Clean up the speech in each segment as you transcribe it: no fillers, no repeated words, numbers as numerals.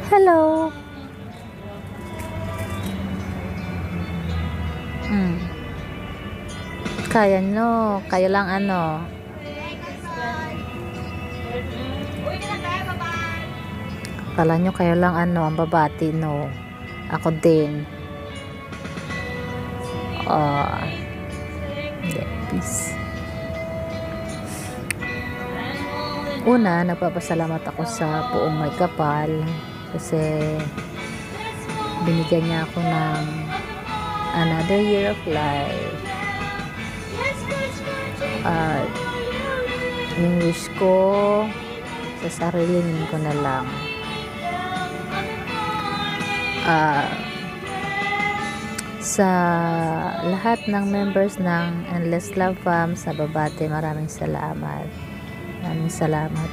Hello. Hmm. Kaya nyo. Kayo lang ano. Kala nyo kayo lang ano ang babati, no. Ako din. Hindi, peace. Una, nagpapasalamat ako sa buong may kapal kasi binigyan niya ako ng another year of life. At yung wish ko sa sarili ko na lang, sa lahat ng members ng Endless Love Fam sa babate, maraming salamat. Maraming salamat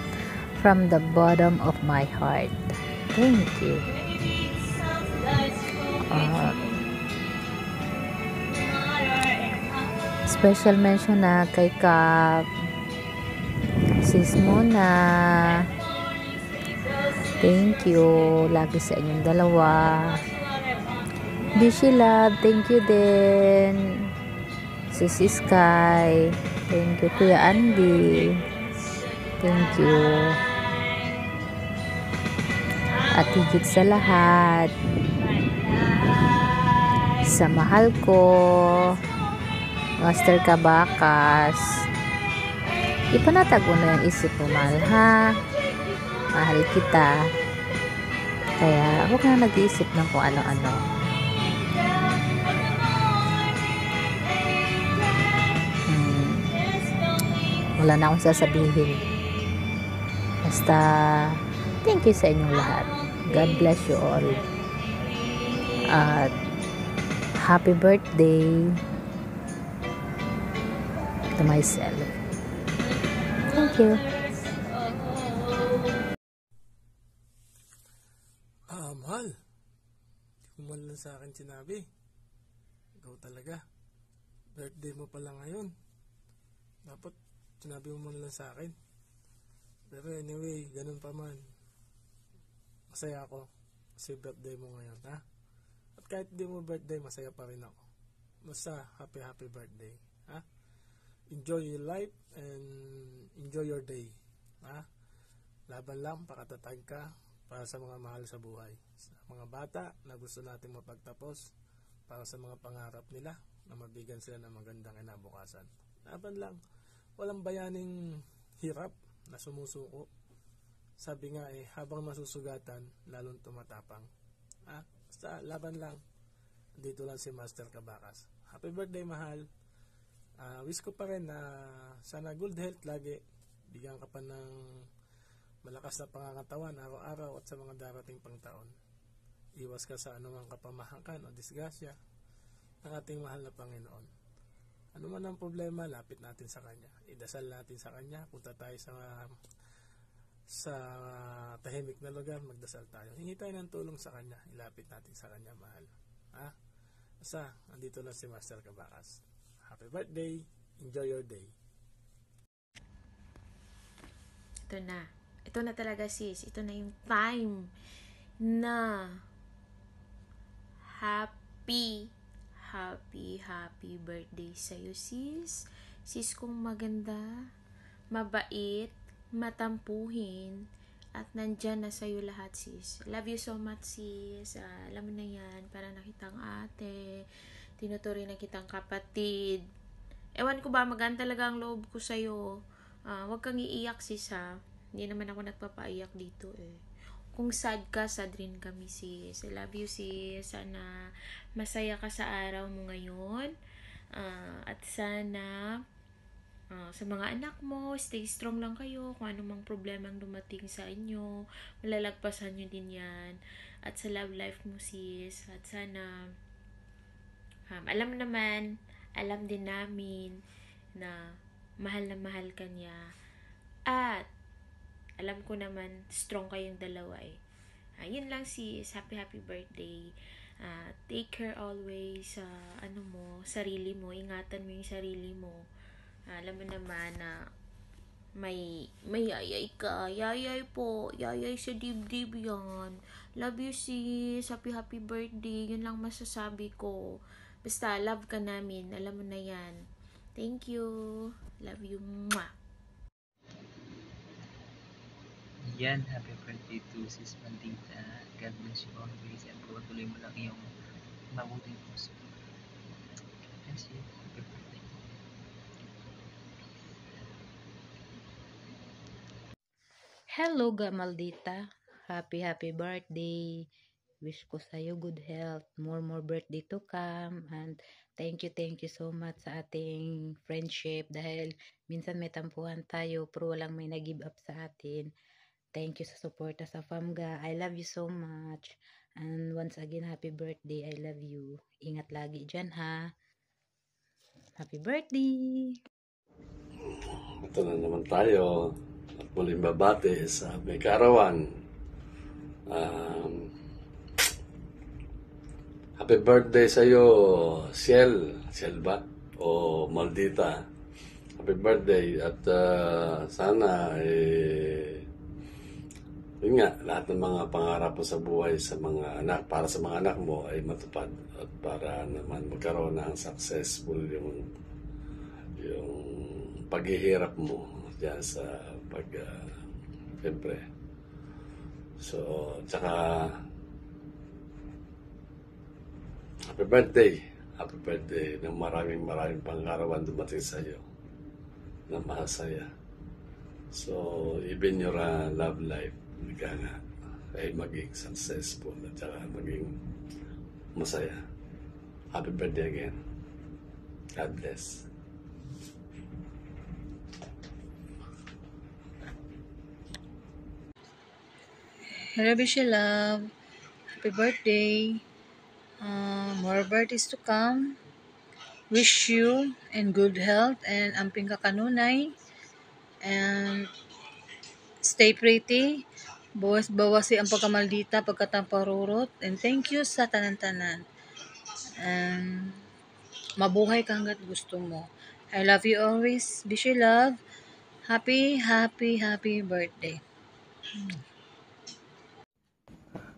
from the bottom of my heart. Thank you. Special mention na kay Kap, sis Mona. Thank you. Lagi sa inyong dalawa. Bishi Love, thank you din. Sis Sky, thank you. Kuya Andy, thank you. At higit sa lahat, sa mahal ko, Master Kabakas, ipanatag mo na yung isip mo, mahal, ha? Mahal kita. Kaya huwag na nag-iisip ng kung ano-ano. Wala na akong sasabihin. Basta, thank you sa inyong lahat. God bless you all. At happy birthday to myself. Thank you. Mahal. Hindi mo man lang sa akin sinabi. Ikaw talaga. Birthday mo pala ngayon. Dapat sinabi mo man lang sa akin. Pero anyway, ganun pa man. Masaya ako kasi birthday mo ngayon, ha? At kahit di mo birthday, masaya pa rin ako. Basta happy birthday, ha? Enjoy your life and enjoy your day, ha? Laban lang, pakatatag ka para sa mga mahal sa buhay. Sa mga bata na gusto natin mapagtapos, para sa mga pangarap nila na mabigyan sila ng magandang kinabukasan. Laban lang, walang bayaning hirap na sumusuko. Sabi nga habang nasusugatan, lalong tumatapang. Basta laban lang. Dito lang si Master Kabakas. Happy birthday, mahal. Wish ko pa rin na sana good health lagi. Bigyan ka pa ng malakas na pangangatawan araw-araw at sa mga darating pang taon. Iwas ka sa anumang kapamahakan o disgrasya ng ating mahal na Panginoon. Ano man ang problema, lapit natin sa Kanya. Idasal natin sa Kanya. Punta tayo sa tahimik na lugar, magdasal tayo. Hingi tayo ng tulong sa Kanya. Ilapit natin sa Kanya, mahal. Basta, andito na si Master Kabakas. Happy birthday. Enjoy your day. Ito na. Ito na talaga, sis. Ito na yung time na happy birthday sa'yo, sis. Sis kong maganda, mabait, matampuhin, at nandyan na sa'yo lahat, sis. Love you so much, sis. Alam mo na yan, para nakitang ate, tinuturing na kitang kapatid. Ewan ko ba, magaan talaga ang loob ko sa'yo. Huwag kang iiyak, sis, ha. Hindi naman ako nagpapaiyak dito, Kung sad ka, sad rin kami, sis. I love you, sis. Sana masaya ka sa araw mo ngayon. At sana sa mga anak mo, stay strong lang kayo. Kung anumang problema ang dumating sa inyo, malalagpasan nyo din yan. At sa love life mo, sis. At sana alam din namin na mahal ka niya. At alam ko naman, strong kayong dalawa yun lang, sis. Happy birthday. Take care always sa sarili mo. Ingatan mo yung sarili mo. Alam mo naman na may yayay ka. Yayay po. Yayay sa dibdib yan. Love you, sis. Happy birthday. Yun lang masasabi ko. Basta, love ka namin. Alam mo na yan. Thank you. Love you. Mwah. Yan, happy birthday to Sis Maldita. God bless you always and patuloy mo lang yung mabuting puso. God bless you. Happy birthday. Hello, Gamaldita. Happy birthday. Wish ko sa'yo good health. More birthday to come. And thank you so much sa ating friendship. Dahil minsan may tampuhan tayo pero walang may nag-give up sa atin. Thank you sa suporta sa Famga. I love you so much. And once again, happy birthday. I love you. Ingat lagi dyan, ha. Happy birthday! Ito na naman tayo. At muling babate sa may karawan. Happy birthday sa iyo, Ciel ba? O Maldita. Happy birthday at sana yun nga, lahat ng mga pangarap mo sa buhay sa mga anak, para sa mga anak mo ay matupad at para naman magkaroon ng successful yung paghihirap mo diyan sa siyempre. So, tsaka happy birthday ng maraming pangarawan dumating sa iyo na masaya. So, even your love life ay maging successful at saka maging masaya. Happy birthday again. God bless. Hello, Bishi Love. Happy birthday. More birthdays to come. Wish you in good health and amping kakanunay. And stay pretty. Bawasi ang pagkamaldita, pagkatamparurot. And thank you sa tanan-tanan. And mabuhay ka hanggat gusto mo. I love you always. Bishi Love. Happy birthday.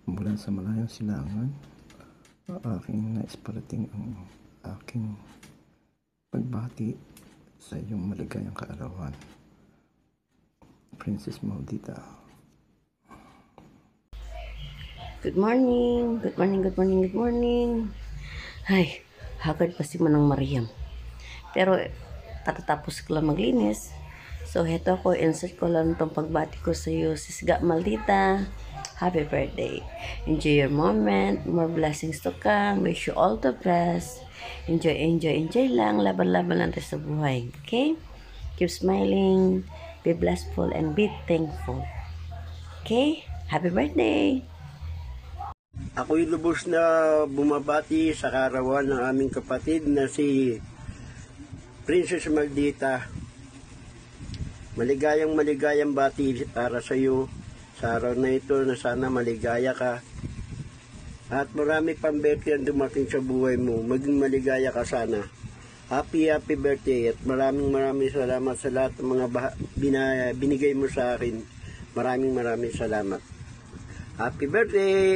Mula sa malayong silangan, aking nais parating ang aking pagbati sa iyong maligayang kaarawan. Princess Maldita. Good morning. Ay, hagad pa si Manang Mariam. Pero, katatapos ko lang maglinis. So, heto ko, insert ko lang itong pagbati ko sa iyo, Sis Maldita. Happy birthday. Enjoy your moment. More blessings to come. Wish you all the best. Enjoy lang. Laban-laban lang tayo sa buhay. Okay? Keep smiling. Be blessful and be thankful. Okay? Happy birthday! Ako'y lubos na bumabati sa karawan ng aming kapatid na si Princess Maldita. Maligayang bati para sa iyo sa araw na ito, na sana maligaya ka. At marami pang birthday ang dumating sa buhay mo. Maging maligaya ka sana. Happy birthday at maraming salamat sa lahat ng mga binigay mo sa akin. Maraming salamat. Happy birthday!